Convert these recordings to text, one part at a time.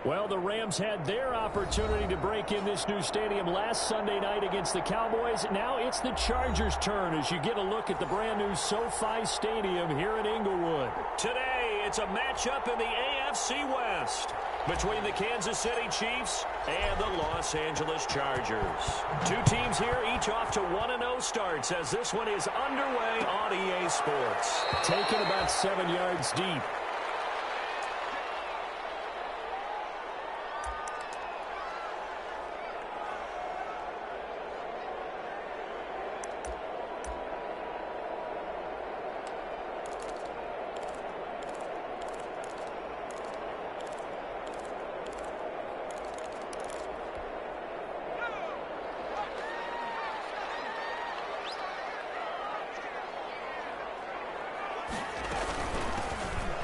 Well, the Rams had their opportunity to break in this new stadium last Sunday night against the Cowboys. Now it's the Chargers' turn as you get a look at the brand-new SoFi Stadium here in Inglewood. Today, it's a matchup in the AFC West between the Kansas City Chiefs and the Los Angeles Chargers. Two teams here, each off to 1-0 starts as this one is underway on EA Sports. Taken about 7 yards deep.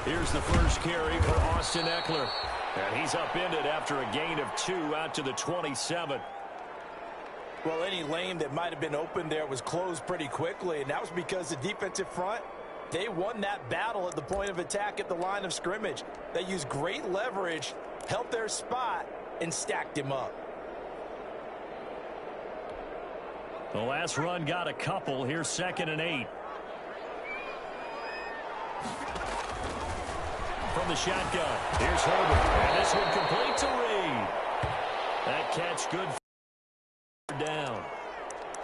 Here's the first carry for Austin Ekeler. And he's upended after a gain of 2 out to the 27. Well, any lane that might have been open there was closed pretty quickly, and that was because the defensive front, they won that battle at the point of attack at the line of scrimmage. They used great leverage, held their spot, and stacked him up. The last run got a couple. Here's 2nd and 8. From the shotgun, here's Herbert, and this one complete to Reed. That catch good for down.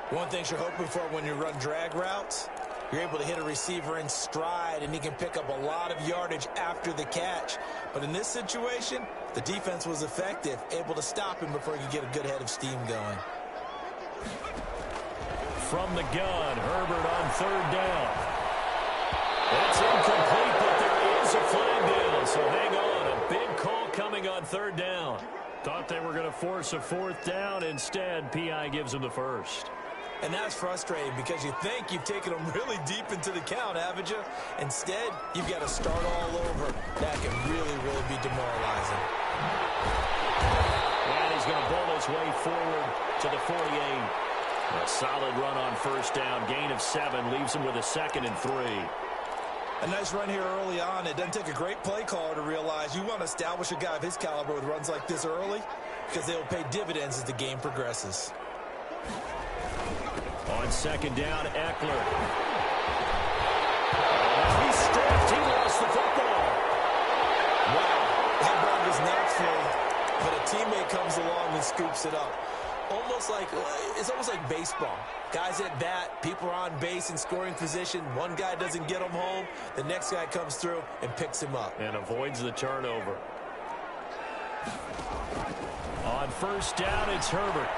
One thing you're hoping for when you run drag routes, you're able to hit a receiver in stride, and he can pick up a lot of yardage after the catch. But in this situation, the defense was effective, able to stop him before he could get a good head of steam going. From the gun, Herbert on 3rd down. That's incomplete, but there is a flag down, so hang on. A big call coming on 3rd down. Thought they were going to force a 4th down. Instead, P.I. gives them the first. And that's frustrating because you think you've taken them really deep into the count, haven't you? Instead, you've got to start all over. That can really, really be demoralizing. And he's going to bowl his way forward to the 48. A solid run on 1st down. Gain of 7 leaves him with a 2nd and 3. A nice run here early on. It doesn't take a great play caller to realize you want to establish a guy of his caliber with runs like this early because they will pay dividends as the game progresses. On 2nd down, Ekeler. He stepped. He lost the football. Wow. That ball was natural, but a teammate comes along and scoops it up. It's almost like baseball. Guys at bat, people are on base in scoring position. One guy doesn't get him home. The next guy comes through and picks him up. And avoids the turnover. On 1st down, it's Herbert.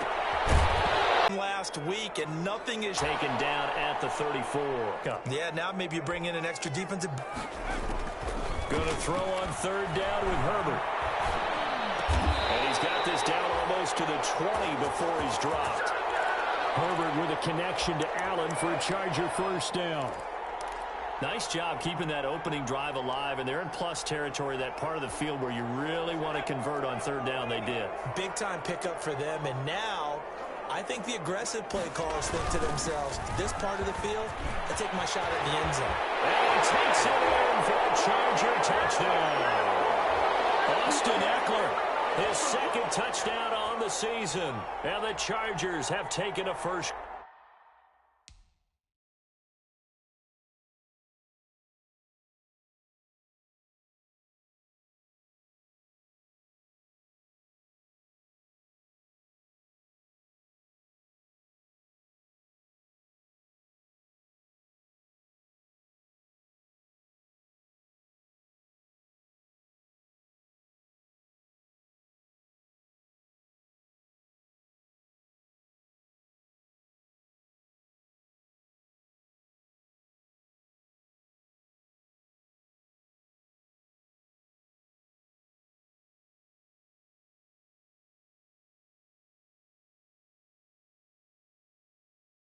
Last week, and nothing is taken down at the 34. Yeah, now maybe you bring in an extra defensive. Going to throw on 3rd down with Herbert. And he's got this down almost to the 20 before he's dropped. Herbert with a connection to Allen for a Charger 1st down. Nice job keeping that opening drive alive, and they're in plus territory, that part of the field where you really want to convert on 3rd down. They did. Big-time pickup for them, and now I think the aggressive play callers think to themselves, this part of the field, I take my shot at the end zone. And he takes it in for a Charger touchdown. Austin Ekeler, his 2nd touchdown on the season. And the Chargers have taken a first.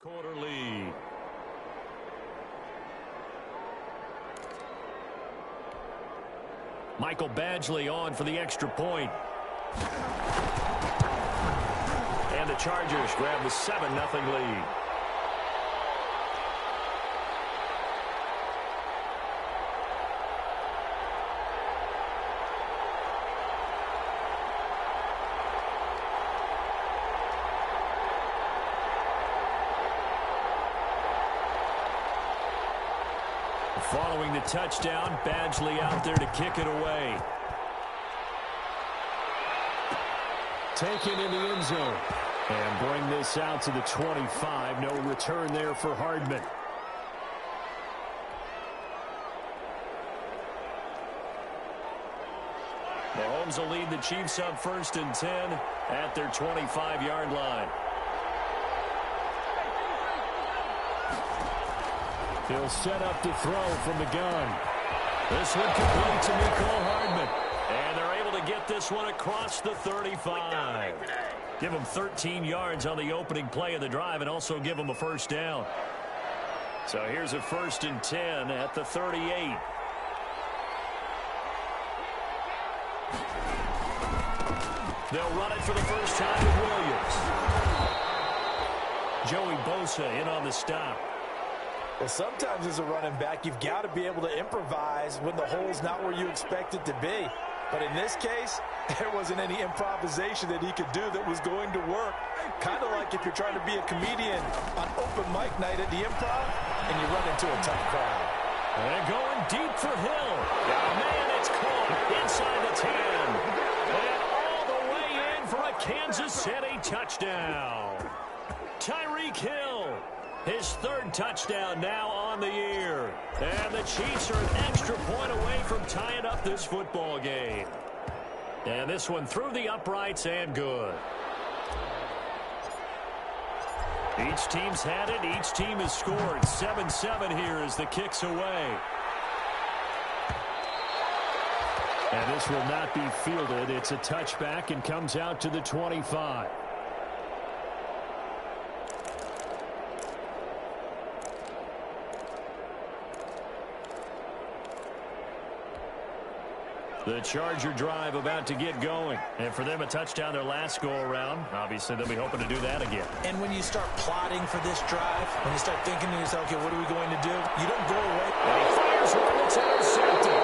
Quarter lead. Michael Badgley on for the extra point. And the Chargers grab the 7-0 lead. Following the touchdown, Badgley out there to kick it away. Taken in the end zone. And bring this out to the 25. No return there for Hardman. Mahomes will lead the Chiefs up 1st and 10 at their 25-yard line. He'll set up to throw from the gun. This one complete to Mecole Hardman. And they're able to get this one across the 35. Give him 13 yards on the opening play of the drive and also give him a first down. So here's a 1st and 10 at the 38. They'll run it for the first time with Williams. Joey Bosa in on the stop. Well, sometimes as a running back, you've got to be able to improvise when the hole's not where you expect it to be. But in this case, there wasn't any improvisation that he could do that was going to work. Kind of like if you're trying to be a comedian on open mic night at the Improv and you run into a tough crowd. And going deep for Hill. Oh, man, it's caught inside the 10. And all the way in for a Kansas City touchdown. Tyreek Hill. His 3rd touchdown now on the year. And the Chiefs are an extra point away from tying up this football game. And this one through the uprights and good. Each team's had it. Each team has scored. 7-7 here as the kick's away. And this will not be fielded. It's a touchback and comes out to the 25. The Charger drive about to get going. And for them, a touchdown their last go-around. Obviously, they'll be hoping to do that again. And when you start plotting for this drive, when you start thinking to yourself, okay, what are we going to do? You don't go away. And he fires one that's intercepted.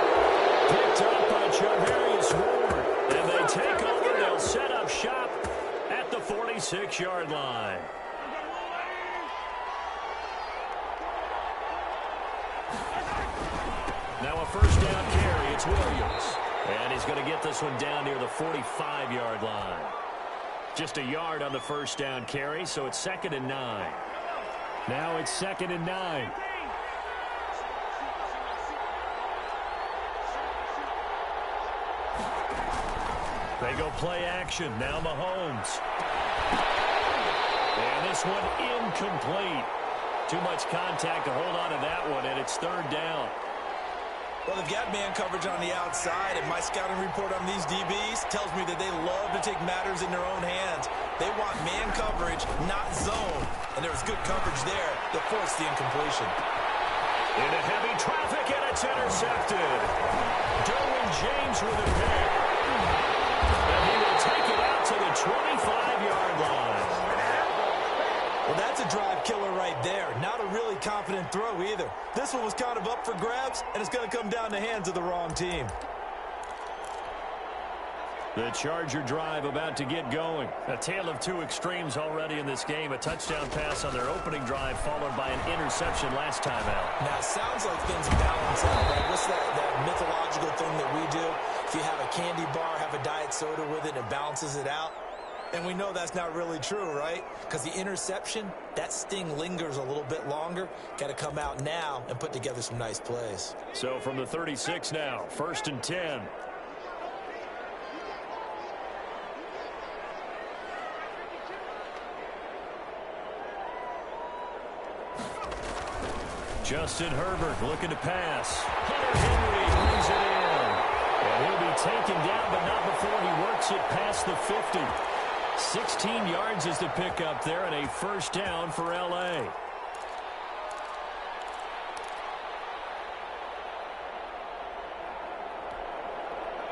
Picked up by Charvarius Ward. And they take over. They'll set up shop at the 46-yard line. Now a first down carry. It's Williams. And he's going to get this one down near the 45-yard line. Just a yard on the first down carry, so it's 2nd and 9. Now it's 2nd and 9. They go play action. Now Mahomes. And this one incomplete. Too much contact to hold on to that one, and it's 3rd down. Well, they've got man coverage on the outside, and my scouting report on these DBs tells me that they love to take matters in their own hands. They want man coverage, not zone. And there was good coverage there that forced the incompletion. Into heavy traffic, and it's intercepted. Derwin James with a pick. And he will take it out to the 25-yard line. Well, that's a drive killer right there. Not a really confident throw either. This one was kind of up for grabs, and it's going to come down the hands of the wrong team. The Charger drive about to get going. A tale of two extremes already in this game. A touchdown pass on their opening drive followed by an interception last time out. Now, it sounds like things balance out, right? What's that mythological thing that we do? If you have a candy bar, have a diet soda with it, it balances it out. And we know that's not really true, right? Because the interception, that sting lingers a little bit longer. Got to come out now and put together some nice plays. So from the 36 now, 1st and 10. Justin Herbert looking to pass. Hunter Henry brings it in. And he'll be taken down, but not before he works it past the 50. 16 yards is the pickup there, and a first down for L.A.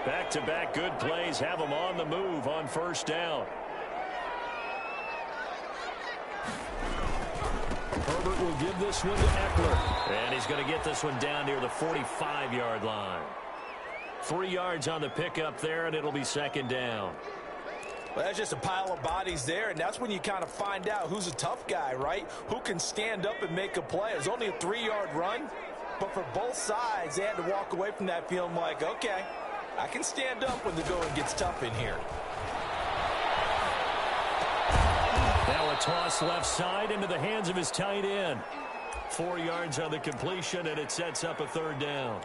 Back-to-back good plays have them on the move on first down. Herbert will give this one to Eckler. And he's going to get this one down near the 45-yard line. 3 yards on the pickup there, and it'll be 2nd down. Well, that's just a pile of bodies there, and that's when you kind of find out who's a tough guy, right? Who can stand up and make a play. It was only a 3-yard run, But for both sides, they had to walk away from that feeling like, okay, I can stand up when the going gets tough in here. Now a toss left side into the hands of his tight end. 4 yards on the completion, and it sets up a third down.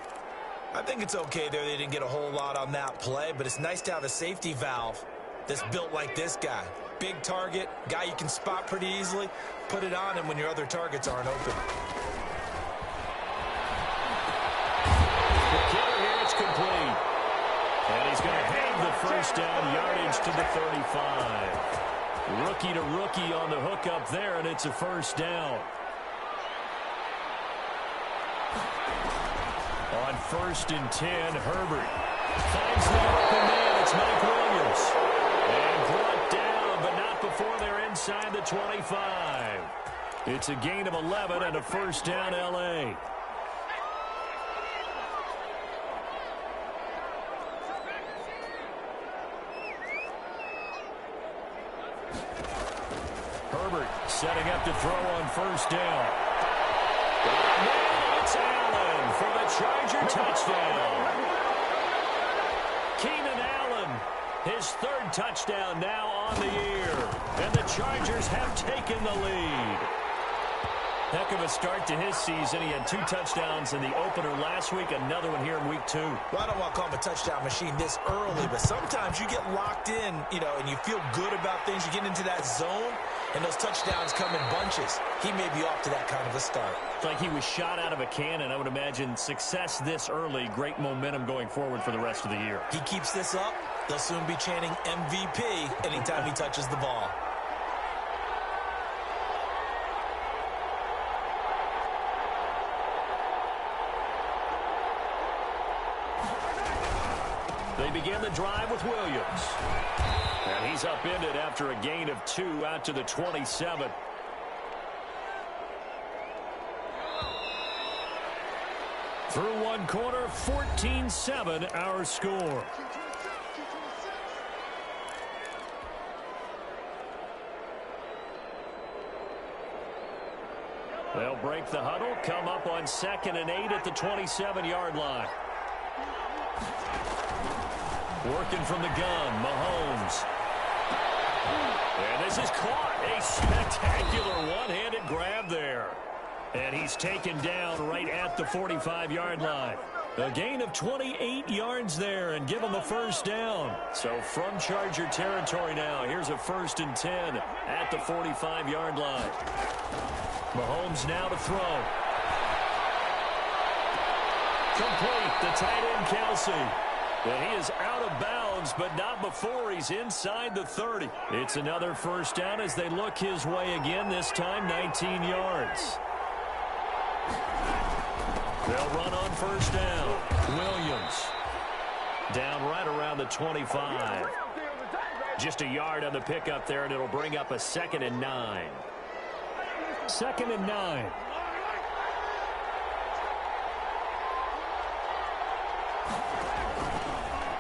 I think it's okay there. They didn't get a whole lot on that play, but it's nice to have a safety valve that's built like this guy. Big target, guy you can spot pretty easily. Put it on him when your other targets aren't open. The kicker here, it's complete. And he's going to have the first down, yardage to the 35. Rookie to rookie on the hookup there, and it's a first down. On 1st and 10, Herbert finds the open man. It's Mike Williams. And brought down, but not before they're inside the 25. It's a gain of 11 and a first down, L.A. Herbert setting up to throw on first down. Now it's Allen for the Charger touchdown. Keenan Allen, his 3rd touchdown now on the year. And the Chargers have taken the lead. Heck of a start to his season. He had 2 touchdowns in the opener last week, another one here in week 2. Well, I don't want to call him a touchdown machine this early, but sometimes you get locked in, and you feel good about things. You get into that zone, and those touchdowns come in bunches. He may be off to that kind of a start. It's like he was shot out of a cannon. I would imagine success this early, great momentum going forward for the rest of the year. He keeps this up, they'll soon be chanting MVP anytime he touches the ball. They begin the drive with Williams. And he's upended after a gain of 2 out to the 27. Through one quarter, 14-7 our score. They'll break the huddle, come up on 2nd and 8 at the 27-yard line. Working from the gun, Mahomes. And this is caught. A spectacular one-handed grab there. And he's taken down right at the 45-yard line. A gain of 28 yards there and give him a first down. So from Charger territory now, here's a 1st and 10 at the 45-yard line. Mahomes now to throw. Complete. The tight end, Kelsey. And he is out of bounds, but not before he's inside the 30. It's another first down as they look his way again, this time 19 yards. They'll run on first down. Williams down right around the 25. Just a yard on the pickup there, and it'll bring up a 2nd and 9. 2nd and 9.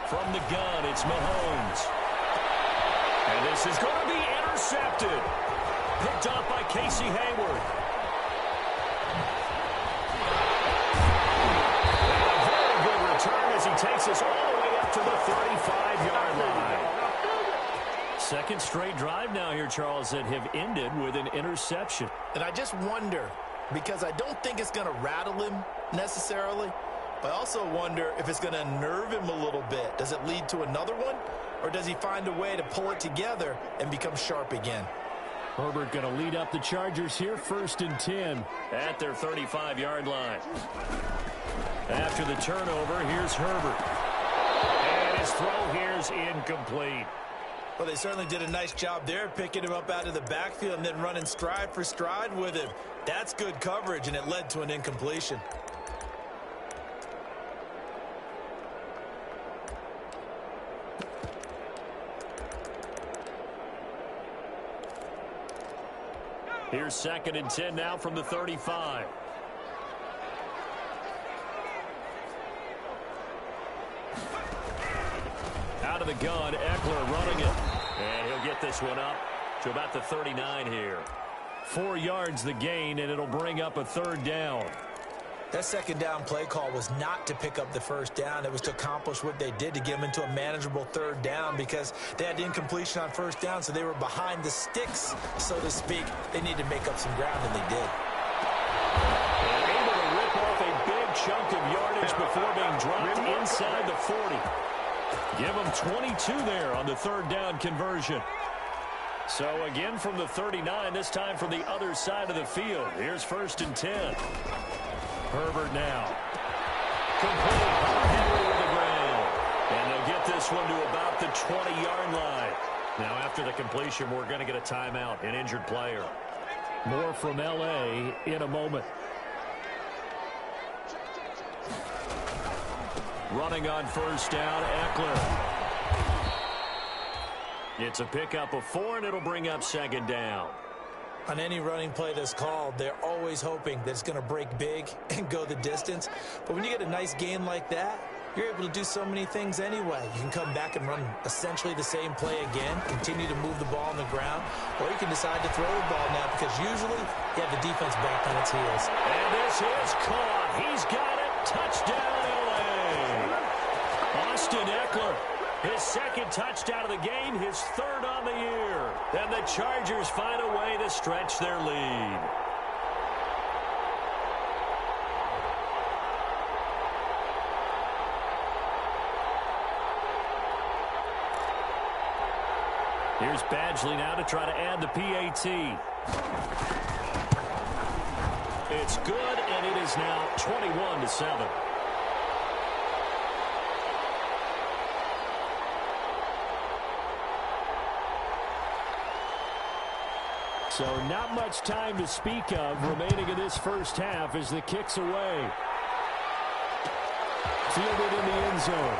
From the gun, it's Mahomes. And this is going to be intercepted. Picked off by Casey Hayward. And a very good return as he takes us all the way up to the 35-yard line. 2nd straight drive now here, Charles, that have ended with an interception. And I just wonder, because I don't think it's going to rattle him necessarily, but I also wonder if it's going to unnerve him a little bit. Does it lead to another one? Or does he find a way to pull it together and become sharp again? Herbert going to lead up the Chargers here, 1st and 10 at their 35-yard line. After the turnover, here's Herbert. And his throw here is incomplete. Well, they certainly did a nice job there, picking him up out of the backfield and then running stride for stride with him. That's good coverage, and it led to an incompletion. Here's 2nd and 10 now from the 35. Out of the gun, Eckler running it. And he'll get this one up to about the 39 here. 4 yards the gain, and it'll bring up a 3rd down. That second down play call was not to pick up the first down. It was to accomplish what they did, to get them into a manageable third down, because they had incompletion on first down, so they were behind the sticks, so to speak. They needed to make up some ground, and they did. They're able to rip off a big chunk of yardage before being dropped inside the 40. Give them 22 there on the third down conversion. So again from the 39, this time from the other side of the field. Here's 1st and 10. Herbert now. Complete. Henry with the ground. And they'll get this one to about the 20-yard line. Now after the completion, we're going to get a timeout, an injured player. More from L.A. in a moment. Running on first down, Eckler. It's a pickup of 4, and it'll bring up second down. On any running play that's called, they're always hoping that it's going to break big and go the distance. But when you get a nice gain like that, you're able to do so many things anyway. You can come back and run essentially the same play again, continue to move the ball on the ground, or you can decide to throw the ball now, because usually you have the defense back on its heels. And this is caught. He's got it. Touchdown, L.A. Austin Eckler. His second touchdown of the game, his third on the year. And the Chargers find a way to stretch their lead. Here's Badgley now to try to add the PAT. It's good, and it is now 21-7. So not much time to speak of remaining in this first half as the kick's away. Fielded in the end zone.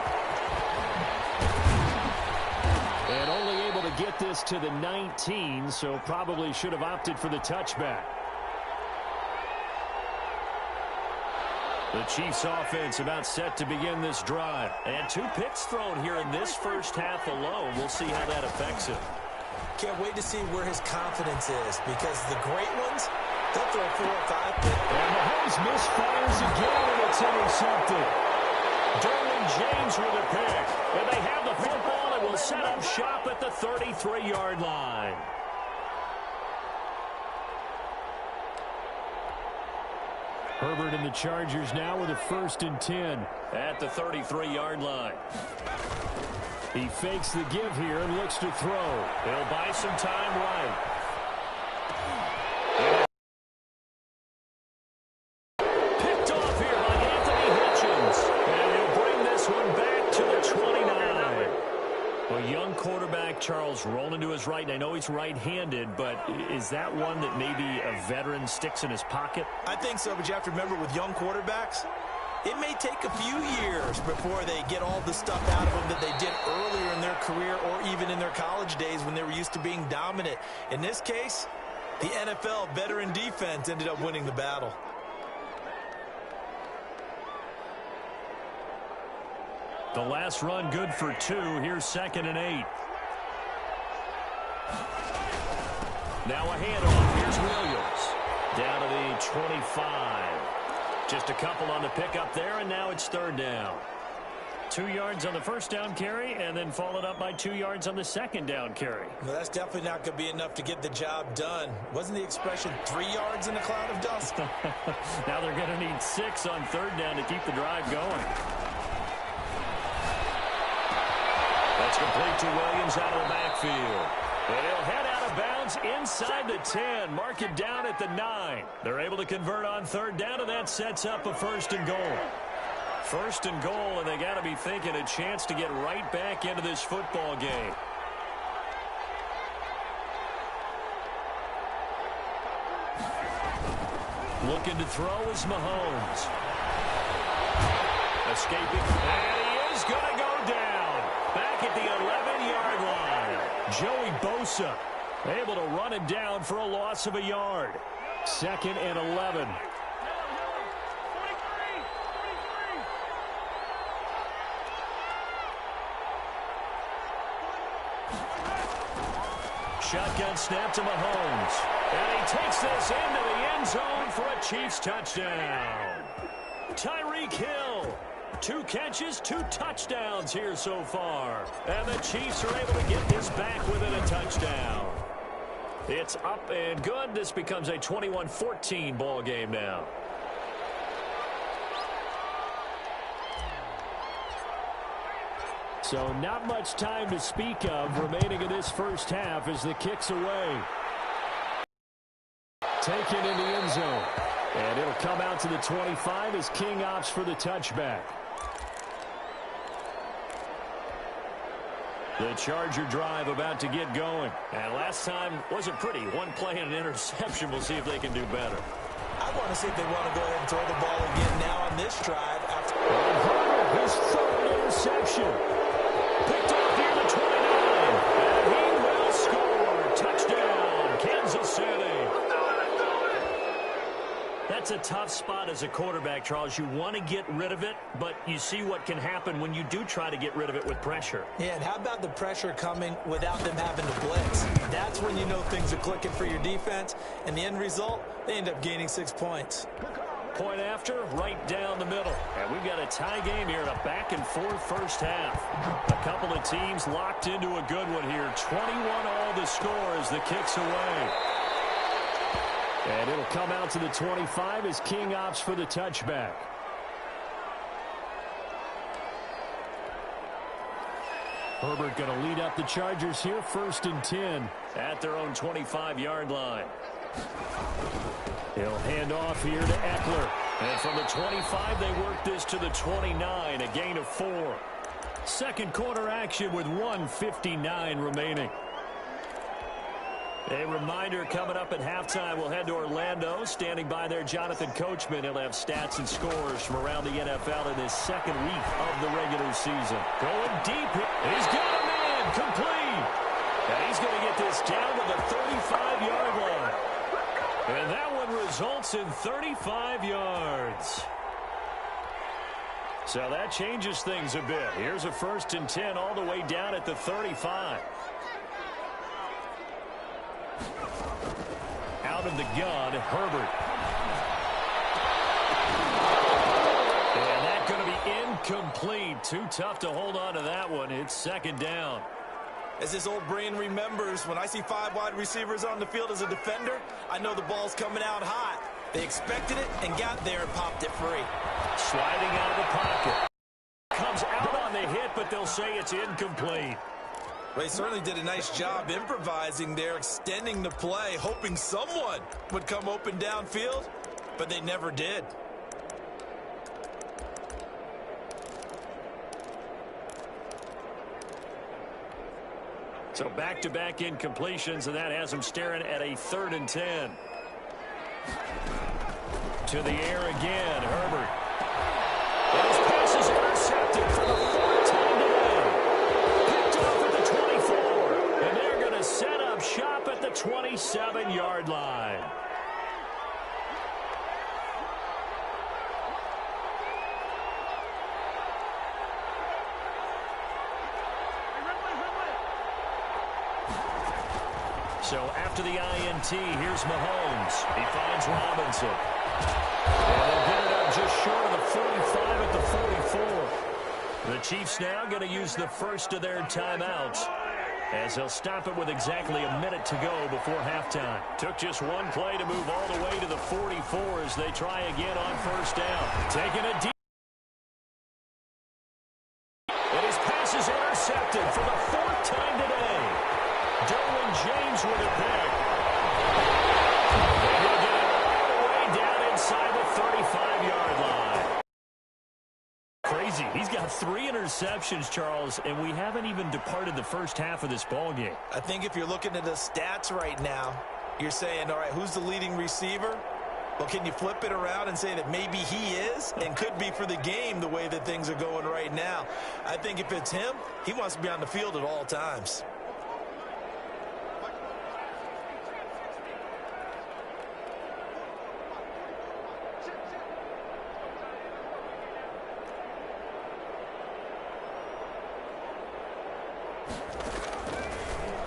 And only able to get this to the 19, so probably should have opted for the touchback. The Chiefs offense about set to begin this drive. And 2 picks thrown here in this first half alone. We'll see how that affects him. Can't wait to see where his confidence is, because the great ones, they'll throw 4 or 5 picks. And Mahomes misfires again, and it's intercepted. Derwin James with a pick. And they have the football and will set up shop at the 33-yard line. Herbert and the Chargers now with a 1st and 10 at the 33-yard line. He fakes the give here and looks to throw. He'll buy some time right. Picked off here by Anthony Hitchens. And he'll bring this one back to the 29. Well, young quarterback Charles rolling to his right. And I know he's right-handed, but is that one that maybe a veteran sticks in his pocket? I think so, but you have to remember with young quarterbacks, it may take a few years before they get all the stuff out of them that they did earlier in their career or even in their college days when they were used to being dominant. In this case, the NFL veteran defense ended up winning the battle. The last run good for 2. Here's 2nd and 8. Now a handoff. Here's Williams. Down to the 25. Just a couple on the pickup there, and now it's 3rd down. 2 yards on the first down carry, and then followed up by 2 yards on the second down carry. Well, that's definitely not going to be enough to get the job done. Wasn't the expression 3 yards in a cloud of dust? Now they're going to need 6 on 3rd down to keep the drive going. That's complete to Williams out of the backfield. And he'll head out of bounds inside the 10. Mark it down at the 9. They're able to convert on 3rd down, and that sets up a 1st and goal. 1st and goal, and they got to be thinking a chance to get right back into this football game. Looking to throw is Mahomes. Escaping, and he is going to go down. Back at the 11-yard line. Joey Bosa able to run it down for a loss of a yard. 2nd and 11. Shotgun snap to Mahomes. And he takes this into the end zone for a Chiefs touchdown. Tyreek Hill. 2 catches, 2 touchdowns here so far. And the Chiefs are able to get this back within a touchdown. It's up and good. This becomes a 21-14 ball game now. So not much time to speak of remaining in this first half as the kick's away. Taken in the end zone. And it'll come out to the 25 as King opts for the touchback. The Charger drive about to get going. And last time wasn't pretty. 1 play and an interception. We'll see if they can do better. I want to see if they want to go ahead and throw the ball again now on this drive. After his 3rd interception. Picked off near the 29. And he will score. Touchdown, Kansas City. That's a tough spot as a quarterback, Charles. You want to get rid of it, but you see what can happen when you do try to get rid of it with pressure. Yeah, and how about the pressure coming without them having to blitz? That's when you know things are clicking for your defense, and the end result, they end up gaining 6 points. Point after, right down the middle. And we've got a tie game here in a back-and-forth first half. A couple of teams locked into a good one here. 21 all the score as the kick's away. And it'll come out to the 25 as King opts for the touchback. Herbert going to lead up the Chargers here, 1st and 10 at their own 25-yard line. He'll hand off here to Eckler. And from the 25, they work this to the 29, a gain of 4. Second quarter action with 1:59 remaining. A reminder coming up at halftime, we'll head to Orlando. Standing by there, Jonathan Coachman. He'll have stats and scores from around the NFL in this 2nd week of the regular season. Going deep. He's got him in. Complete. And he's going to get this down to the 35-yard line. And that one results in 35 yards. So that changes things a bit. Here's a 1st and 10 all the way down at the 35. Out of the gun, Herbert. And that's going to be incomplete. Too tough to hold on to that one. It's 2nd down. As his old brain remembers, when I see 5 wide receivers on the field as a defender, I know the ball's coming out hot. They expected it and got there and popped it free. Sliding out of the pocket. Comes out on the hit, but they'll say it's incomplete. They certainly did a nice job improvising there, extending the play, hoping someone would come open downfield, but they never did. So back-to-back incompletions, and that has them staring at a 3rd and 10. To the air again, Herbert. And his pass is intercepted for the 4th time today. Picked off at the 24. And they're going to set up shop at the 27-yard line. So after the INT, here's Mahomes. He finds Robinson. And they'll get it up just short of the 45 at the 44. The Chiefs now going to use the first of their timeouts, as they'll stop it with exactly a minute to go before halftime. Took just 1 play to move all the way to the 44 as they try again on 1st down. Taking a deep. And his pass is intercepted for the 4th time today. Derwin James with it back. And he'll get it all the way down inside the 35-yard line. Crazy. He's got 3 interceptions, Charles, and we haven't even departed the first half of this ball game. I think if you're looking at the stats right now, you're saying, all right, who's the leading receiver? Well, can you flip it around and say that maybe he is and could be for the game the way that things are going right now? I think if it's him, he wants to be on the field at all times.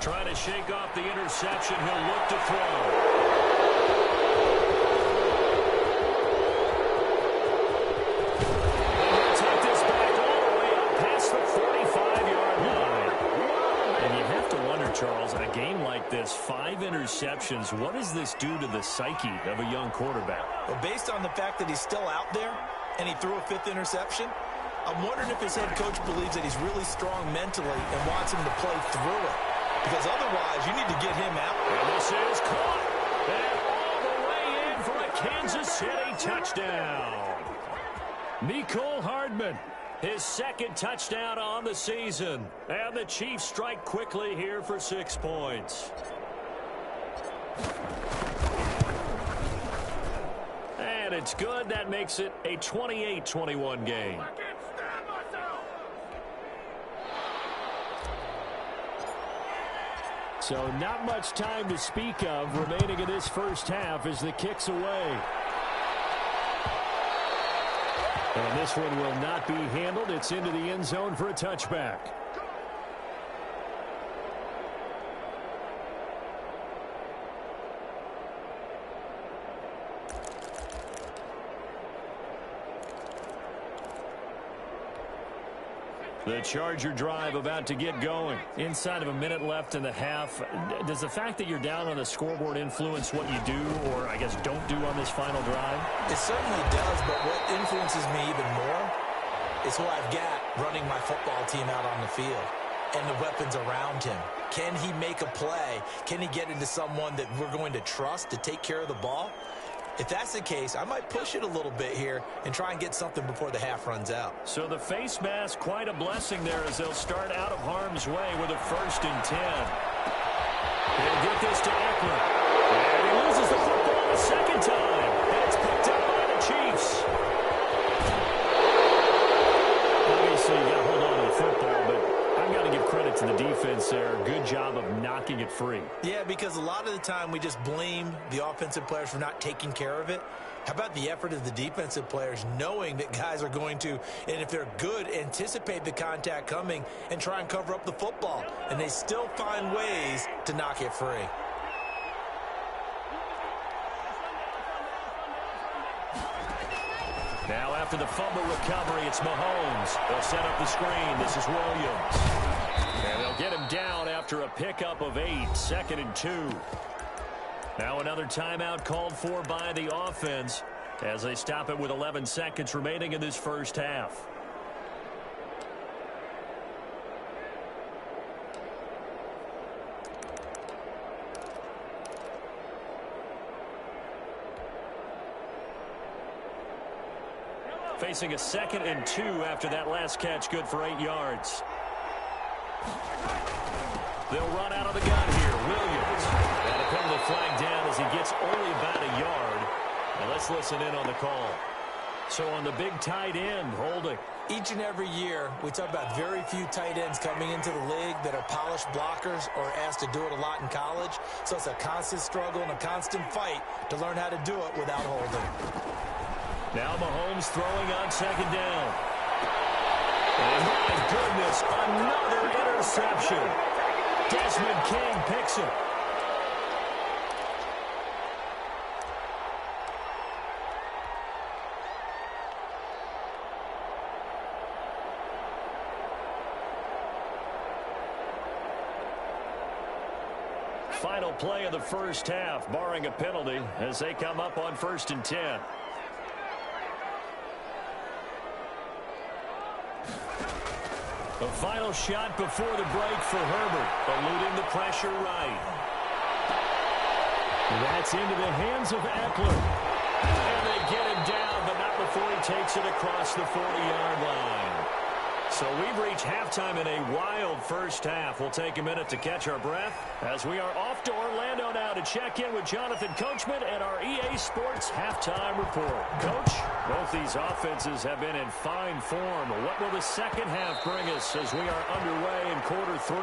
Trying to shake off the interception. He'll look to throw. interceptions. What does this do to the psyche of a young quarterback? Well, based on the fact that he's still out there and he threw a 5th interception, I'm wondering if his head coach believes that he's really strong mentally and wants him to play through it. Because otherwise, you need to get him out. And this is caught. And all the way in for a Kansas City touchdown. Mecole Hardman, his 2nd touchdown on the season. And the Chiefs strike quickly here for 6 points. And it's good. That makes it a 28-21 game. So not much time to speak of remaining in this first half as the kick's away. And this one will not be handled. It's into the end zone for a touchback. The Charger drive about to get going. Inside of a minute left in the half. Does the fact that you're down on the scoreboard influence what you do, or I guess don't do on this final drive? It certainly does, but what influences me even more is who I've got running my football team out on the field and the weapons around him. Can he make a play? Can he get into someone that we're going to trust to take care of the ball? If that's the case, I might push it a little bit here and try and get something before the half runs out. So the face mask, quite a blessing there as they'll start out of harm's way with a 1st and 10. They'll get this to Eckler. And he loses the football a 2nd time. And it's picked up by the Chiefs. Obviously, you got to hold on to the football, but I've got to give credit to the defense there. Good job of knocking it free. Yeah, because a lot of the time we just blame the offensive players for not taking care of it. How about the effort of the defensive players knowing that guys are going to, and if they're good, anticipate the contact coming and try and cover up the football. And they still find ways to knock it free. Now after the fumble recovery, it's Mahomes. They'll set up the screen. This is Williams. And they'll get him down after a pickup of 8, 2nd and 2. Now another timeout called for by the offense as they stop it with 11 seconds remaining in this first half. Facing a 2nd and 2 after that last catch, good for 8 yards. They'll run out of the gun here. Williams. And a penalty flag down as he gets only about a yard. And let's listen in on the call. So on the big tight end, holding. Each and every year, we talk about very few tight ends coming into the league that are polished blockers or asked to do it a lot in college. So it's a constant struggle and a constant fight to learn how to do it without holding. Now Mahomes throwing on 2nd down. And my goodness, another interception. Desmond King picks it. Final play of the first half, barring a penalty, as they come up on 1st and 10. The final shot before the break for Herbert, eluding the pressure right. That's into the hands of Eckler. And they get him down, but not before he takes it across the 40-yard line. So we've reached halftime in a wild first half. We'll take a minute to catch our breath as we are off to Orlando now to check in with Jonathan Coachman and our EA Sports Halftime Report. Coach, both these offenses have been in fine form. What will the second half bring us as we are underway in quarter 3?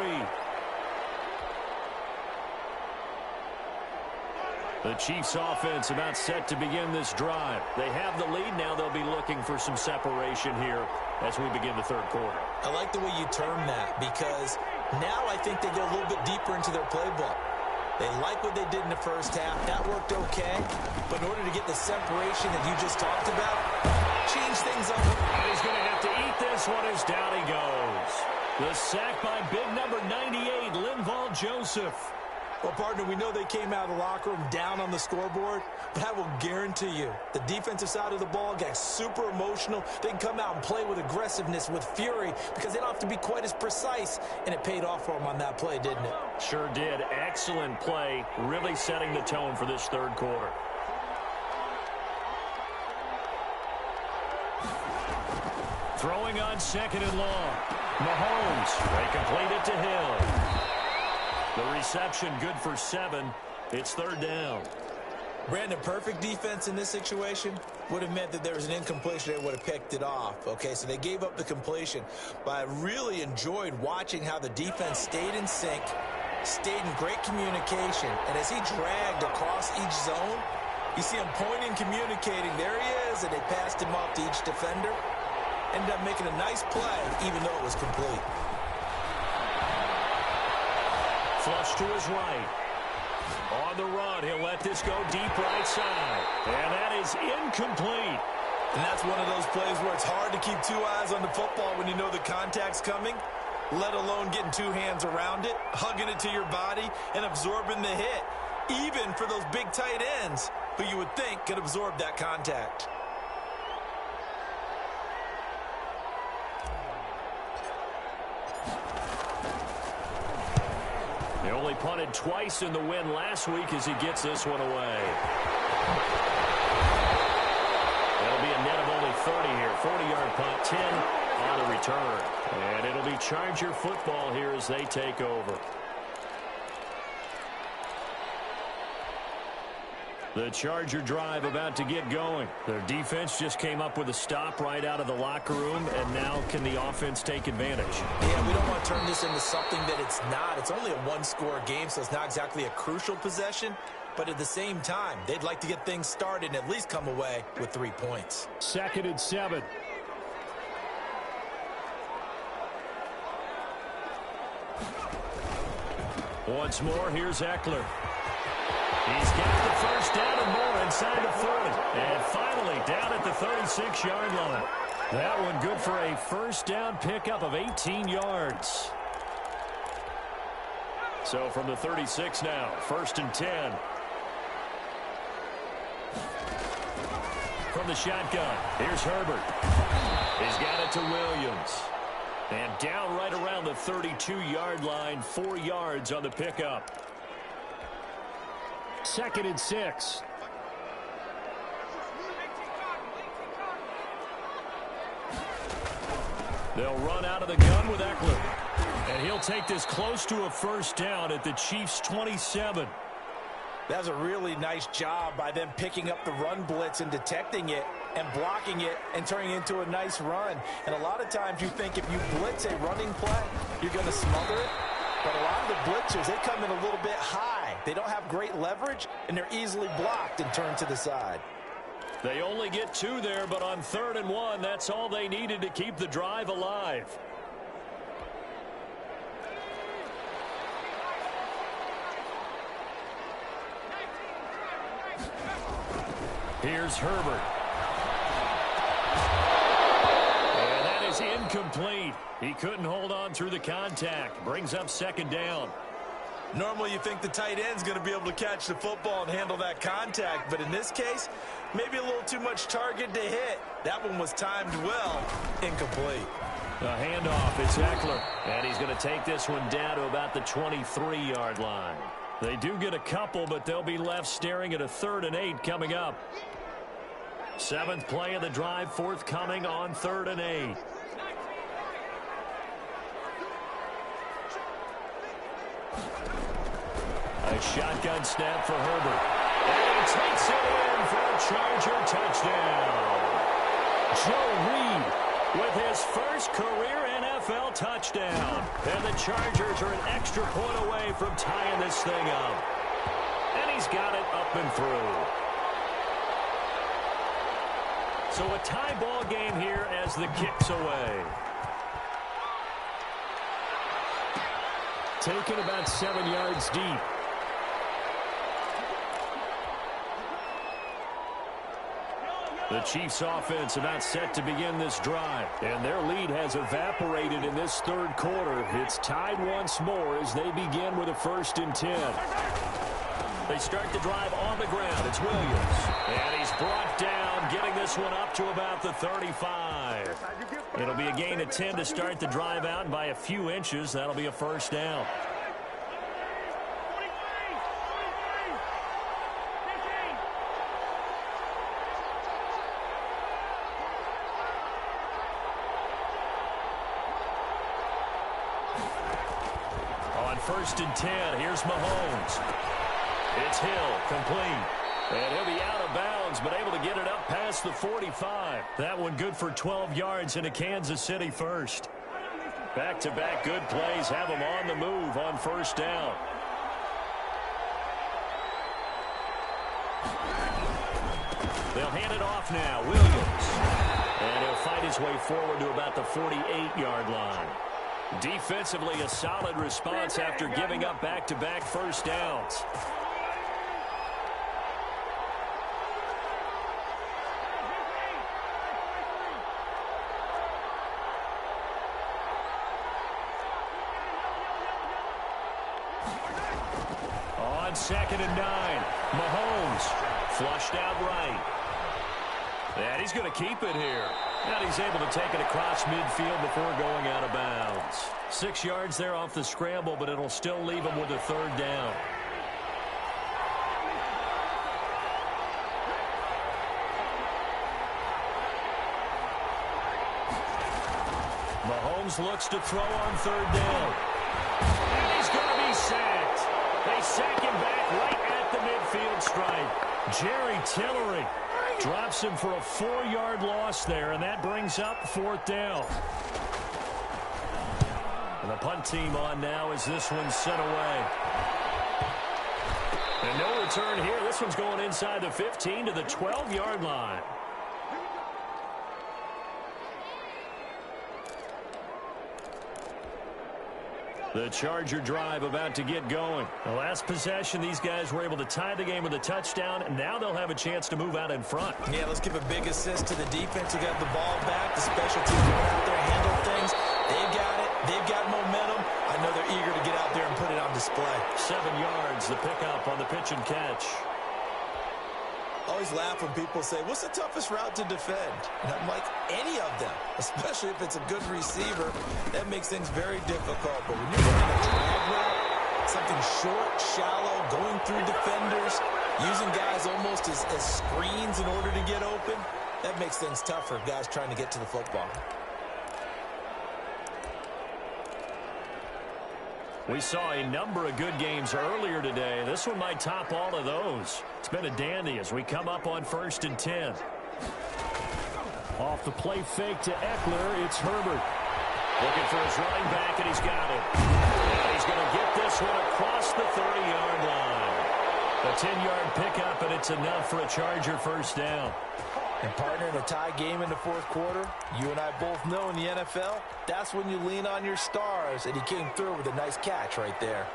The Chiefs offense about set to begin this drive. They have the lead. Now they'll be looking for some separation here as we begin the third quarter. I like the way you term that because now I think they go a little bit deeper into their playbook. They like what they did in the first half. That worked okay. But in order to get the separation that you just talked about, change things up. And he's going to have to eat this one as down he goes. The sack by big number 98, Linval Joseph. Well, partner, we know they came out of the locker room down on the scoreboard, but I will guarantee you the defensive side of the ball got super emotional. They can come out and play with aggressiveness, with fury, because they don't have to be quite as precise, and it paid off for them on that play, didn't it? Sure did. Excellent play, really setting the tone for this third quarter. Throwing on second and long. Mahomes, they complete it to Hill. The reception good for 7. It's third down. Brandon, perfect defense in this situation would have meant that there was an incompletion. They would have picked it off. Okay, so they gave up the completion. But I really enjoyed watching how the defense stayed in sync, stayed in great communication. And as he dragged across each zone, you see him pointing, communicating. There he is, and they passed him off to each defender. Ended up making a nice play, even though it was complete. Flush to his right. On the run, he'll let this go deep right side. And that is incomplete. And that's one of those plays where it's hard to keep two eyes on the football when you know the contact's coming, let alone getting two hands around it, hugging it to your body, and absorbing the hit, even for those big tight ends who you would think could absorb that contact. He only punted twice in the win last week as he gets this one away. That'll be a net of only 30 here. 40-yard punt, 10 on the return. And it'll be Charger football here as they take over. The Charger drive about to get going. Their defense just came up with a stop right out of the locker room, and now can the offense take advantage? Yeah, we don't want to turn this into something that it's not. It's only a one-score game, so it's not exactly a crucial possession. But at the same time, they'd like to get things started and at least come away with 3 points. 2nd and 7. Once more, here's Eckler. He's got the first down and more inside the 40. And finally down at the 36-yard line. That one good for a first down pickup of 18 yards. So from the 36 now, 1st and 10. From the shotgun, here's Herbert. He's got it to Williams. And down right around the 32-yard line, 4 yards on the pickup. 2nd and 6. They'll run out of the gun with Eckler. And he'll take this close to a first down at the Chiefs' 27. That was a really nice job by them picking up the run blitz and detecting it and blocking it and turning it into a nice run. And a lot of times you think if you blitz a running play, you're going to smother it. But a lot of the blitzers, they come in a little bit high. They don't have great leverage, and they're easily blocked and turned to the side. They only get 2 there, but on 3rd and 1, that's all they needed to keep the drive alive. Here's Herbert. And that is incomplete. He couldn't hold on through the contact. Brings up 2nd down. Normally you think the tight end's going to be able to catch the football and handle that contact, but in this case, maybe a little too much target to hit. That one was timed well. Incomplete. The handoff, it's Eckler. And he's going to take this one down to about the 23-yard line. They do get a couple, but they'll be left staring at a 3rd and 8 coming up. 7th play of the drive forthcoming on 3rd and 8. A shotgun snap for Herbert. And he takes it in for a Charger touchdown. Joe Reed with his first career NFL touchdown. And the Chargers are an extra point away from tying this thing up. And he's got it up and through. So a tie ball game here as the kick's away. Taken about 7 yards deep. The Chiefs offense about set to begin this drive. And their lead has evaporated in this third quarter. It's tied once more as they begin with a 1st and 10. They start the drive on the ground. It's Williams. And he's brought down, getting this one up to about the 35. It'll be a gain of 10 to start the drive out, and by a few inches, that'll be a 1st down. On 1st and 10, here's Mahomes. It's Hill, complete. And he'll be out of bounds, but able to get it up past the 45. That one good for 12 yards into Kansas City first. Back-to-back good plays have them on the move on 1st down. They'll hand it off now. Williams. And he'll fight his way forward to about the 48-yard line. Defensively, a solid response after giving up back-to-back 1st downs. On 2nd and 9, Mahomes flushed out right. And he's going to keep it here. And he's able to take it across midfield before going out of bounds. 6 yards there off the scramble, but it'll still leave him with a 3rd down. Mahomes looks to throw on 3rd down. And he's going to be sacked. They sack him back right at the midfield stripe. Jerry Tillery drops him for a 4-yard loss there, and that brings up 4th down. And the punt team on now as this one's sent away. And no return here. This one's going inside the 15 to the 12-yard line. The Charger drive about to get going. The last possession, these guys were able to tie the game with a touchdown, and now they'll have a chance to move out in front. Yeah, let's give a big assist to the defense who got the ball back. The special teams going out there and handle things. They've got it. They've got momentum. I know they're eager to get out there and put it on display. 7 yards, the pickup on the pitch and catch. Always laugh when people say, what's the toughest route to defend? And I'm like, any of them, especially if it's a good receiver. That makes things very difficult. But when you're running a drag route, something short, shallow, going through defenders, using guys almost as screens in order to get open, that makes things tougher, guys trying to get to the football. We saw a number of good games earlier today. This one might top all of those. It's been a dandy as we come up on 1st and 10. Off the play fake to Eckler, it's Herbert. Looking for his running back, and he's got it. And he's going to get this one across the 30-yard line. A 10-yard pickup, and it's enough for a Charger 1st down. And partner, in a tie game in the 4th quarter, you and I both know in the NFL, that's when you lean on your stars, and he came through with a nice catch right there.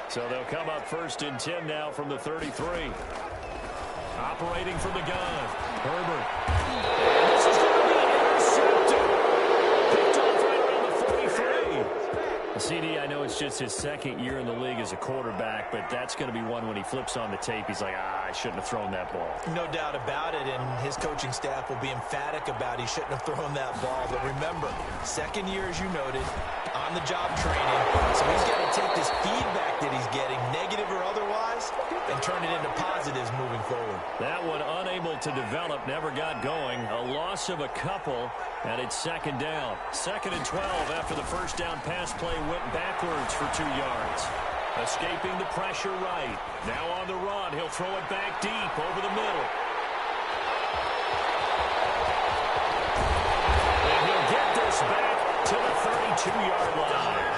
So they'll come up 1st and 10 now from the 33. Operating from the gun, Herbert. And this is going to be intercepted. Picked off right around the 43. CD, I know it's just his 2nd year in the league as a quarterback, but that's going to be one when he flips on the tape, he's like, I shouldn't have thrown that ball. No doubt about it, and his coaching staff will be emphatic about he shouldn't have thrown that ball. But remember, 2nd year, as you noted, on-the-job training, so he's got to take this feedback that he's getting, negative or otherwise, and turn it into positives moving forward. That one unable to develop, never got going. A loss of a couple, and it's 2nd down. 2nd and 12 after the 1st down pass play went backwards for 2 yards. Escaping the pressure right. Now on the run. He'll throw it back deep over the middle. And he'll get this back to the 32-yard line.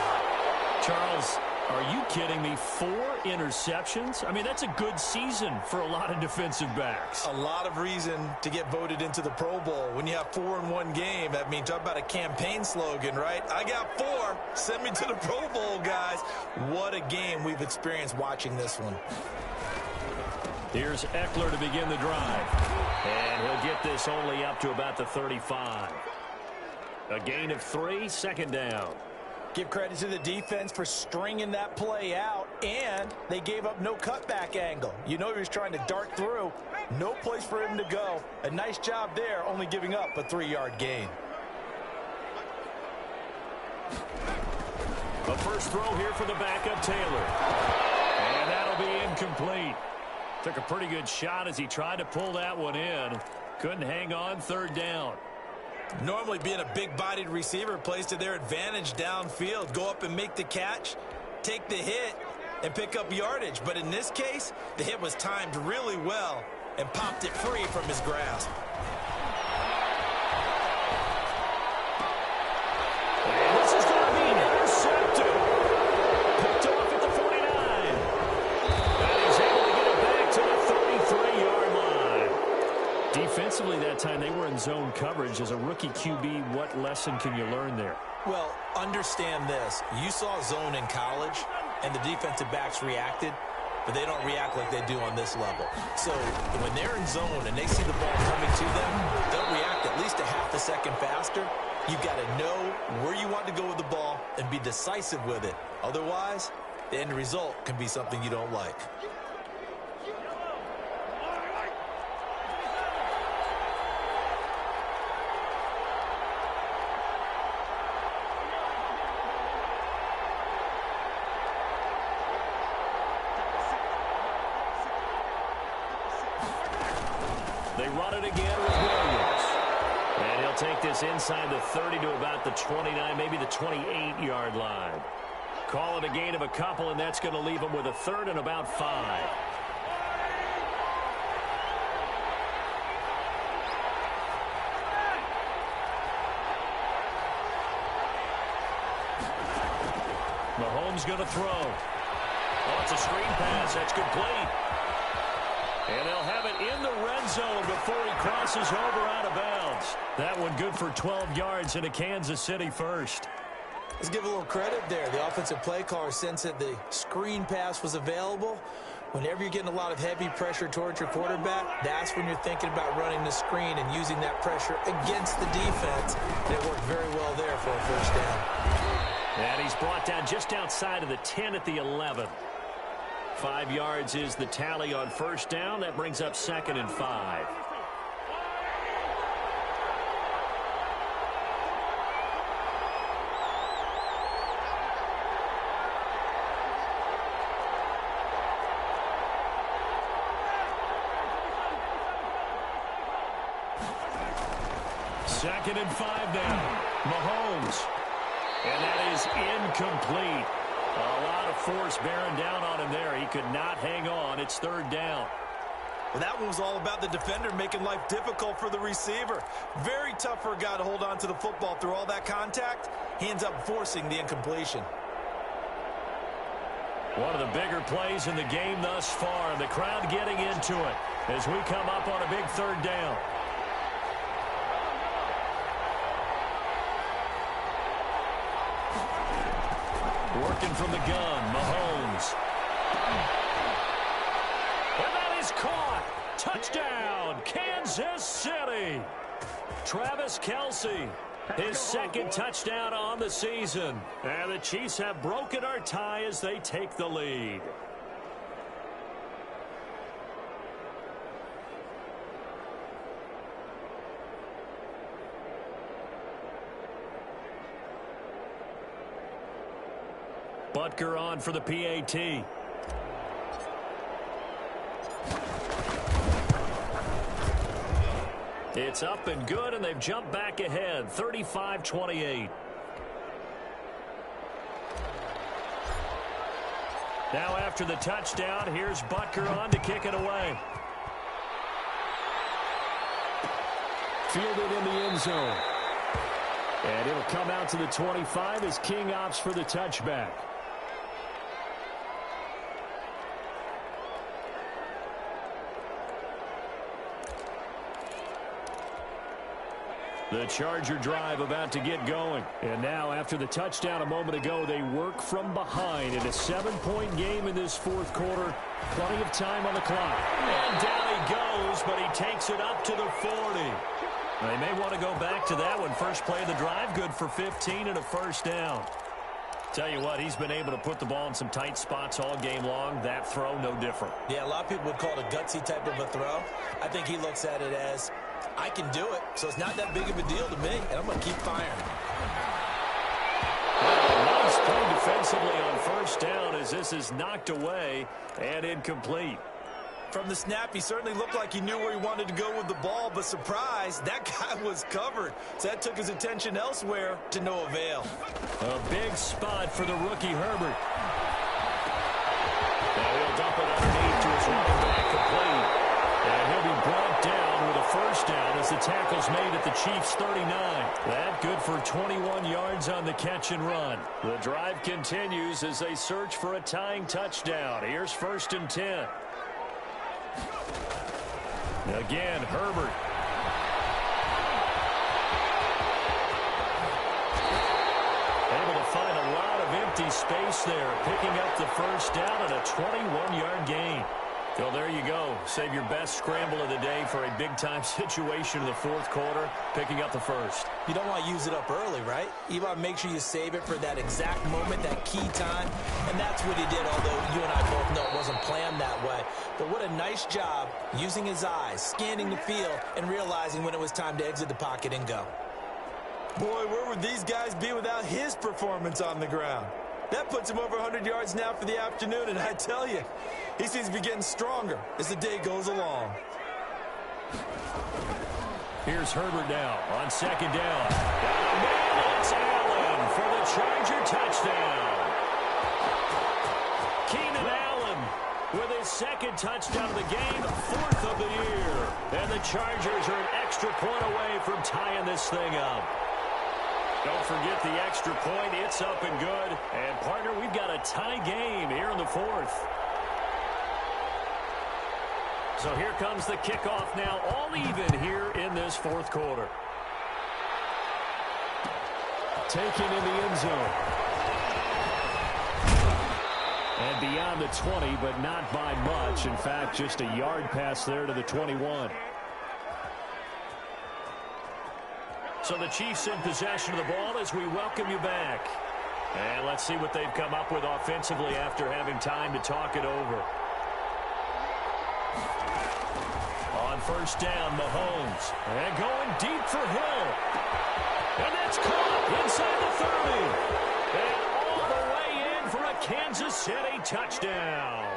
Charles, are you kidding me? 4 interceptions? I mean, that's a good season for a lot of defensive backs. A lot of reason to get voted into the Pro Bowl. When you have 4 in one game, I mean, talk about a campaign slogan, right? I got 4. Send me to the Pro Bowl, guys. What a game we've experienced watching this one. Here's Eckler to begin the drive. And he'll get this only up to about the 35. A gain of 3, second down. Give credit to the defense for stringing that play out, and they gave up no cutback angle. You know he was trying to dart through. No place for him to go. A nice job there, only giving up a 3-yard gain. The first throw here for the backup, Taylor. And that'll be incomplete. Took a pretty good shot as he tried to pull that one in. Couldn't hang on, third down. Normally being a big-bodied receiver plays to their advantage downfield. Go up and make the catch, take the hit, and pick up yardage. But in this case, the hit was timed really well and popped it free from his grasp. And this is going to be intercepted. Picked off at the 49. And he's able to get it back to the 33-yard line. Defensively that time, they were in zone coverage. As a rookie QB, what lesson can you learn there? Well, understand this. You saw zone in college, and the defensive backs reacted, but they don't react like they do on this level. So when they're in zone and they see the ball coming to them, they'll react at least a half a second faster. You've got to know where you want to go with the ball and be decisive with it. Otherwise, the end result can be something you don't like. They run it again with Williams. And he'll take this inside the 30 to about the 29, maybe the 28-yard line. Call it a gain of a couple, and that's going to leave him with a third and about 5. Mahomes going to throw. Oh, it's a screen pass. That's complete. And they'll have it in the red zone before he crosses over out of bounds. That one good for 12 yards into Kansas City first. Let's give a little credit there. The offensive play caller sensed that the screen pass was available. Whenever you're getting a lot of heavy pressure towards your quarterback, that's when you're thinking about running the screen and using that pressure against the defense. And it worked very well there for a first down. And he's brought down just outside of the 10 at the 11. 5 yards is the tally on first down. That brings up 2nd and 5. Second and 5 now. Mahomes. And that is incomplete. A lot of force bearing down on him there. He could not hang on. It's third down. Well, that one was all about the defender making life difficult for the receiver. Very tough for a guy to hold on to the football through all that contact. He ends up forcing the incompletion. One of the bigger plays in the game thus far. The crowd getting into it as we come up on a big third down. Working from the gun, Mahomes. And that is caught. Touchdown, Kansas City. Travis Kelce, his second touchdown on the season. And the Chiefs have broken our tie as they take the lead. Butker on for the PAT. It's up and good, and they've jumped back ahead, 35-28. Now after the touchdown, here's Butker on to kick it away. Fielded in the end zone. And it'll come out to the 25 as King opts for the touchback. The Charger drive about to get going. And now, after the touchdown a moment ago, they work from behind in a 7-point game in this fourth quarter. Plenty of time on the clock. And down he goes, but he takes it up to the 40. They may want to go back to that one. First play of the drive, good for 15 and a first down. Tell you what, he's been able to put the ball in some tight spots all game long. That throw, no different. Yeah, a lot of people would call it a gutsy type of a throw. I think he looks at it as, I can do it, so it's not that big of a deal to me, and I'm going to keep firing. Nice play defensively on first down as this is knocked away and incomplete. From the snap, he certainly looked like he knew where he wanted to go with the ball, but surprise, that guy was covered. So that took his attention elsewhere to no avail. A big spot for the rookie Herbert. Now he'll dump it underneath to his running back complete. And he'll be brought down with a first down as the tackle's made at the Chiefs' 39. That good for 21 yards on the catch and run. The drive continues as they search for a tying touchdown. Here's 1st and 10. Again, Herbert. Able to find a lot of empty space there, picking up the first down and a 21-yard gain. So there you go. Save your best scramble of the day for a big-time situation in the fourth quarter, picking up the first. You don't want to use it up early, right? You want to make sure you save it for that exact moment, that key time. And that's what he did, although you and I both know it wasn't planned that way. But what a nice job using his eyes, scanning the field, and realizing when it was time to exit the pocket and go. Boy, where would these guys be without his performance on the ground? That puts him over 100 yards now for the afternoon, and I tell you, he seems to be getting stronger as the day goes along. Here's Herbert now on second down. It's Allen for the Charger touchdown. Keenan Allen with his second touchdown of the game, 4th of the year. And the Chargers are an extra point away from tying this thing up. Don't forget the extra point. It's up and good. And, partner, we've got a tie game here in the fourth. So here comes the kickoff now, all even here in this fourth quarter. Taken in the end zone. And beyond the 20, but not by much. In fact, just a yard pass there to the 21. So the Chiefs in possession of the ball as we welcome you back. And let's see what they've come up with offensively after having time to talk it over. On first down, Mahomes. And going deep for Hill. And that's caught inside the 30. And all the way in for a Kansas City touchdown.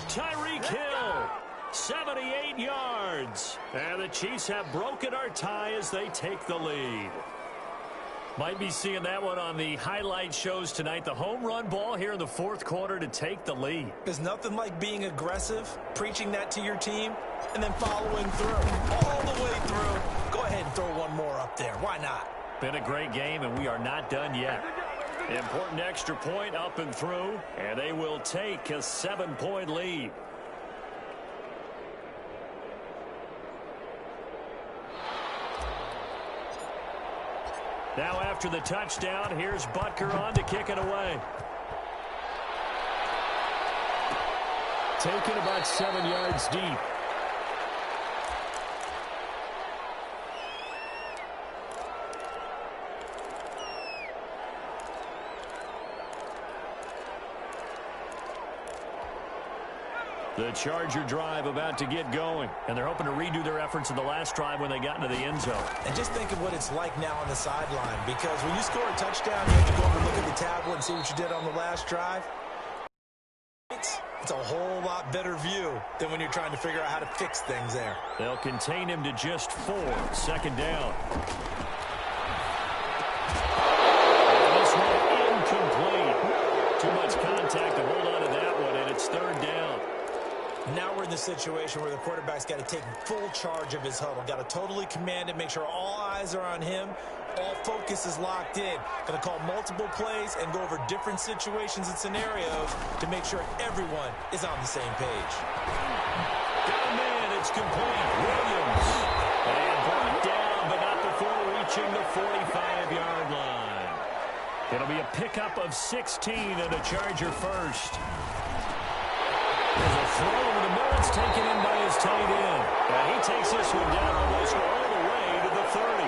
Tyreek Hill. 78 yards. And the Chiefs have broken our tie as they take the lead. Might be seeing that one on the highlight shows tonight. The home run ball here in the fourth quarter to take the lead. There's nothing like being aggressive, preaching that to your team, and then following through. All the way through. Go ahead and throw one more up there. Why not? Been a great game, and we are not done yet. Important extra point up and through, and they will take a 7-point lead. Now after the touchdown, here's Butker on to kick it away. Taken about 7 yards deep. The Charger drive about to get going. And they're hoping to redo their efforts in the last drive when they got into the end zone. And just think of what it's like now on the sideline. Because when you score a touchdown, you have to go over and look at the tablet and see what you did on the last drive. It's a whole lot better view than when you're trying to figure out how to fix things there. They'll contain him to just 4. Second down. And this one incomplete. Too much contact to hold on to that one, and it's third down. Now we're in the situation where the quarterback's got to take full charge of his huddle. Got to totally command it, make sure all eyes are on him. All focus is locked in. Going to call multiple plays and go over different situations and scenarios to make sure everyone is on the same page. Got a man, it's complete. Williams. And brought down, but not before approaching the 45-yard line. It'll be a pickup of 16 and a Charger first. There's a throw over the middle. It's taken in by his tight end. And he takes this one down almost all the way to the 30.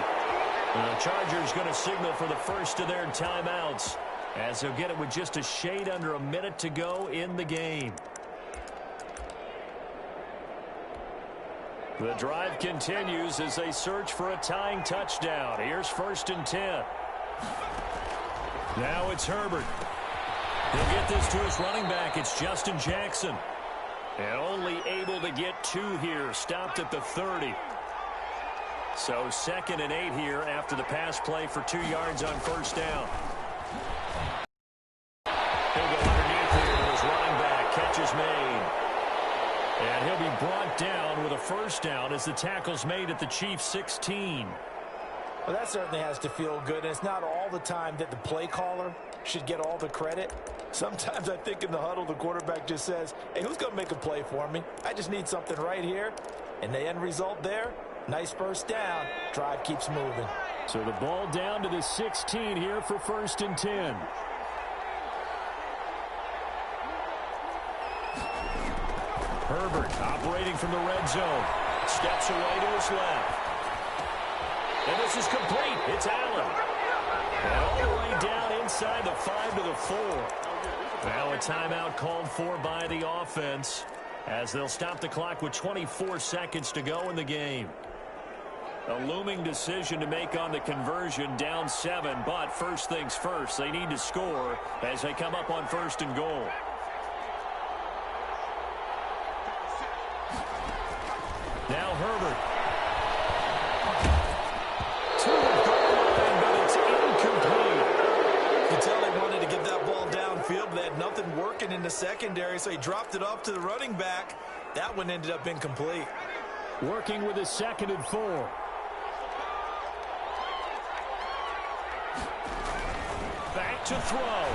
And the Chargers going to signal for the first of their timeouts, as they'll get it with just a shade under a minute to go in the game. The drive continues as they search for a tying touchdown. Here's 1st and 10. Now it's Herbert. He'll get this to his running back. It's Justin Jackson. And only able to get 2 here. Stopped at the 30. So 2nd and 8 here after the pass play for 2 yards on 1st down. He'll go underneath here to his running back. Catch is made. And he'll be brought down with a 1st down as the tackle's made at the Chiefs' 16. Well, that certainly has to feel good, and it's not all the time that the play caller should get all the credit. Sometimes I think in the huddle, the quarterback just says, hey, who's going to make a play for me? I just need something right here. And the end result there, nice 1st down. Drive keeps moving. So the ball down to the 16 here for 1st and 10. Herbert operating from the red zone. Steps away to his left. And this is complete. It's Allen. And all the way down inside the 5 to the 4. Now a timeout called for by the offense, as they'll stop the clock with 24 seconds to go in the game. A looming decision to make on the conversion, down 7, but first things first, they need to score as they come up on 1st and goal. Now Herbert. To the goal line, but it's incomplete. You can tell they wanted to get that ball downfield, but they had nothing working in the secondary, so he dropped it off to the running back. That one ended up incomplete. Working with his 2nd and 4. Back to throw.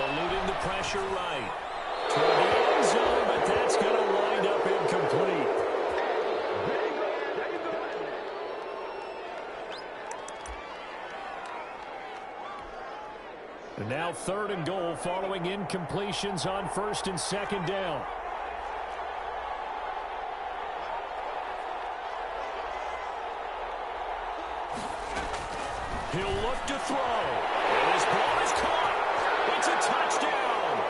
Eluding the pressure right. Toward the end zone, but that's going to wind up incomplete. And now 3rd and goal following incompletions on 1st and 2nd down. He'll look to throw. And his ball is caught. It's a touchdown.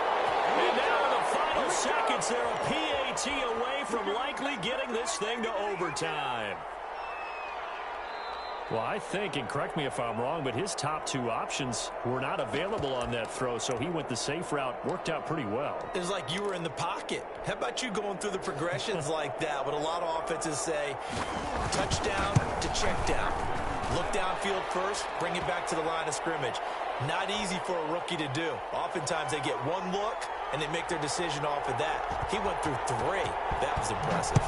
And now in the final seconds, they're a PAT away from likely getting this thing to overtime. Well, I think, and correct me if I'm wrong, but his top 2 options were not available on that throw, so he went the safe route. Worked out pretty well. It was like you were in the pocket. How about you going through the progressions like that? What a lot of offenses say, touchdown to check down. Look downfield first, bring it back to the line of scrimmage. Not easy for a rookie to do. Oftentimes they get 1 look, and they make their decision off of that. He went through 3. That was impressive.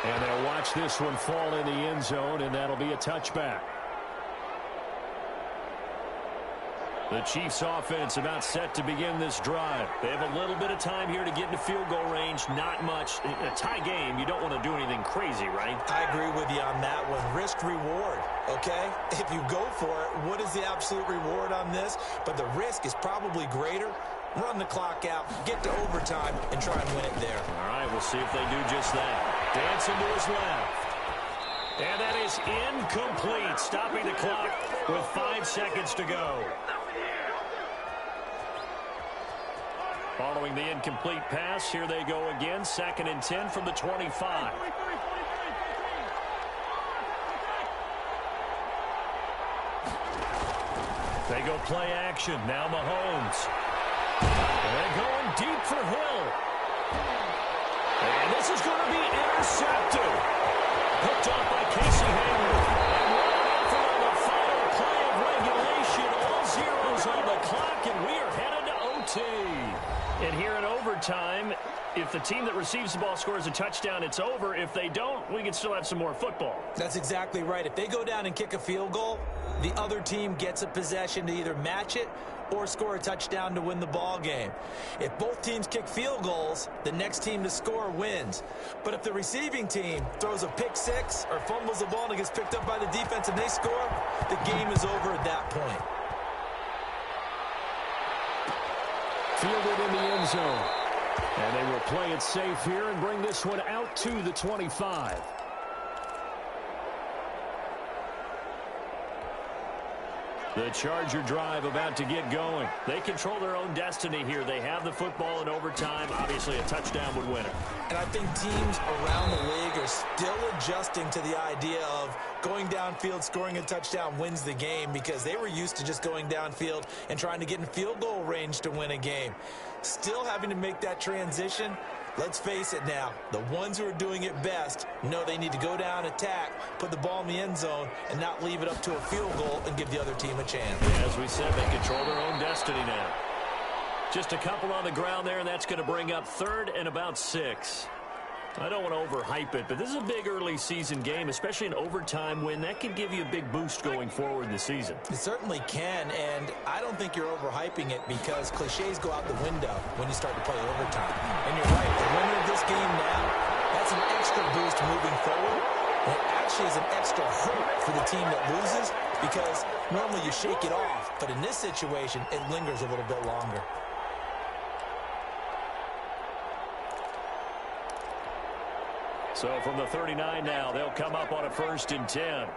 And they'll watch this one fall in the end zone, and that'll be a touchback. The Chiefs offense about set to begin this drive. They have a little bit of time here to get into field goal range. Not much. In a tie game, you don't want to do anything crazy, right? I agree with you on that one. Risk reward, okay? If you go for it, what is the absolute reward on this? But the risk is probably greater. Run the clock out, get to overtime, and try and win it there. All right, we'll see if they do just that. Dancing to his left. And that is incomplete, stopping the clock with 5 seconds to go. Following the incomplete pass, here they go again. 2nd and 10 from the 25. They go play action. Now Mahomes. They're going deep for Hill. And this is going to be intercepted. Picked off by Casey Hayward. And what an effort on the final play of regulation. All zeros on the clock, and we are headed to OT. And here in overtime, if the team that receives the ball scores a touchdown, it's over. If they don't, we can still have some more football. That's exactly right. If they go down and kick a field goal, the other team gets a possession to either match it or score a touchdown to win the ball game. If both teams kick field goals, the next team to score wins. But if the receiving team throws a pick six or fumbles the ball and it gets picked up by the defense and they score, the game is over at that point. Fielded in the end zone. And they will play it safe here and bring this one out to the 25. The Charger drive about to get going. They control their own destiny here. They have the football in overtime. Obviously, a touchdown would win it. And I think teams around the league are still adjusting to the idea of going downfield, scoring a touchdown wins the game, because they were used to just going downfield and trying to get in field goal range to win a game. Still having to make that transition. Let's face it now, the ones who are doing it best know they need to go down, attack, put the ball in the end zone, and not leave it up to a field goal and give the other team a chance. As we said, they control their own destiny now. Just a couple on the ground there, and that's going to bring up 3rd and about 6. I don't want to overhype it, but this is a big early season game, especially an overtime win. That can give you a big boost going forward in the season. It certainly can, and I don't think you're overhyping it, because cliches go out the window when you start to play overtime. And you're right, the winner of this game now, that's an extra boost moving forward. And it actually is an extra hurt for the team that loses, because normally you shake it off, but in this situation, it lingers a little bit longer. So from the 39 now, they'll come up on a 1st and 10.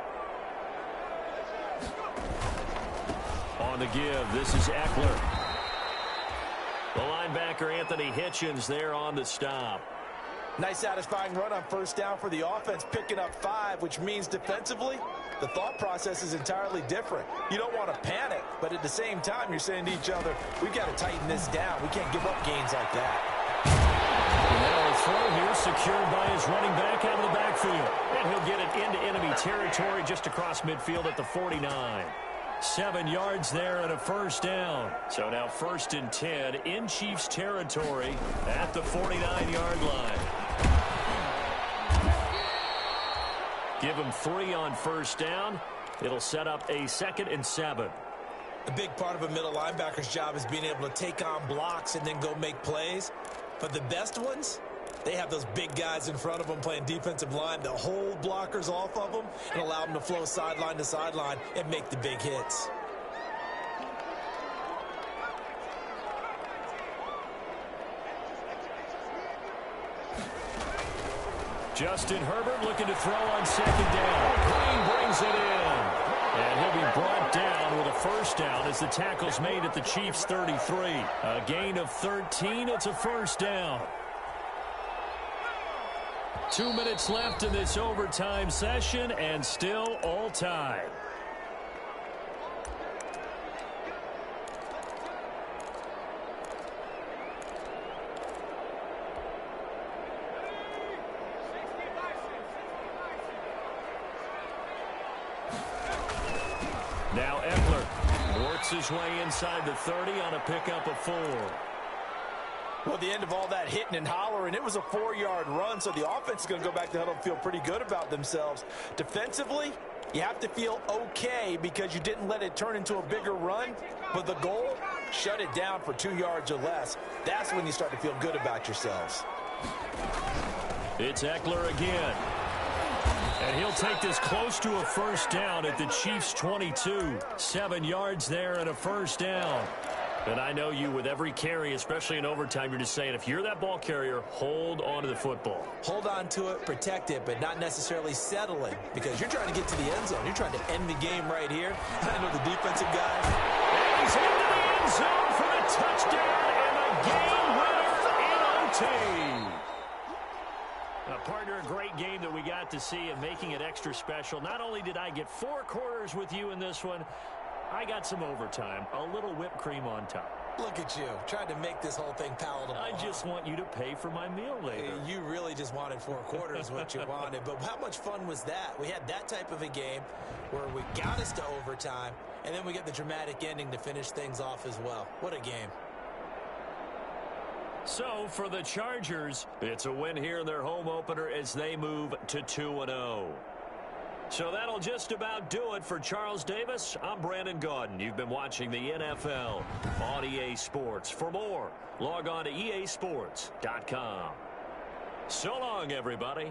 On the give, this is Eckler. The linebacker, Anthony Hitchens, there on the stop. Nice satisfying run on 1st down for the offense, picking up 5, which means defensively, the thought process is entirely different. You don't want to panic, but at the same time, you're saying to each other, we've got to tighten this down. We can't give up gains like that. Now a throw here secured by his running back out of the backfield. And he'll get it into enemy territory just across midfield at the 49. 7 yards there and a 1st down. So now 1st and 10 in Chiefs territory at the 49-yard line. Give him 3 on 1st down. It'll set up a 2nd and 7. A big part of a middle linebacker's job is being able to take on blocks and then go make plays. But the best ones, they have those big guys in front of them playing defensive line that hold blockers off of them and allow them to flow sideline to sideline and make the big hits. Justin Herbert looking to throw on 2nd down. Green brings it in. And he'll be brought down with a 1st down as the tackle's made at the Chiefs' 33. A gain of 13. It's a 1st down. 2 minutes left in this overtime session, and still all tied. Now Eckler works his way inside the 30 on a pickup of 4. Well, the end of all that hitting and hollering, it was a 4-yard run, so the offense is going to go back to huddle and feel pretty good about themselves. Defensively, you have to feel okay because you didn't let it turn into a bigger run, but the goal, shut it down for 2 yards or less. That's when you start to feel good about yourselves. It's Eckler again. And he'll take this close to a 1st down at the Chiefs' 22. 7 yards there and a 1st down. And I know you, with every carry, especially in overtime, you're just saying, if you're that ball carrier, hold on to the football. Hold on to it, protect it, but not necessarily settling, because you're trying to get to the end zone. You're trying to end the game right here. I know the defensive guys. And he's into the end zone for the touchdown and the game winner in OT. Partner, a great game that we got to see and making it extra special. Not only did I get 4 quarters with you in this one, I got some overtime, a little whipped cream on top. Look at you, trying to make this whole thing palatable. I just want you to pay for my meal later. You really just wanted 4 quarters what you wanted, but how much fun was that? We had that type of a game where we got us to overtime, and then we get the dramatic ending to finish things off as well. What a game. So, for the Chargers, it's a win here in their home opener as they move to 2-0. So that'll just about do it for Charles Davis. I'm Brandon Gaudin. You've been watching the NFL on EA Sports. For more, log on to easports.com. So long, everybody.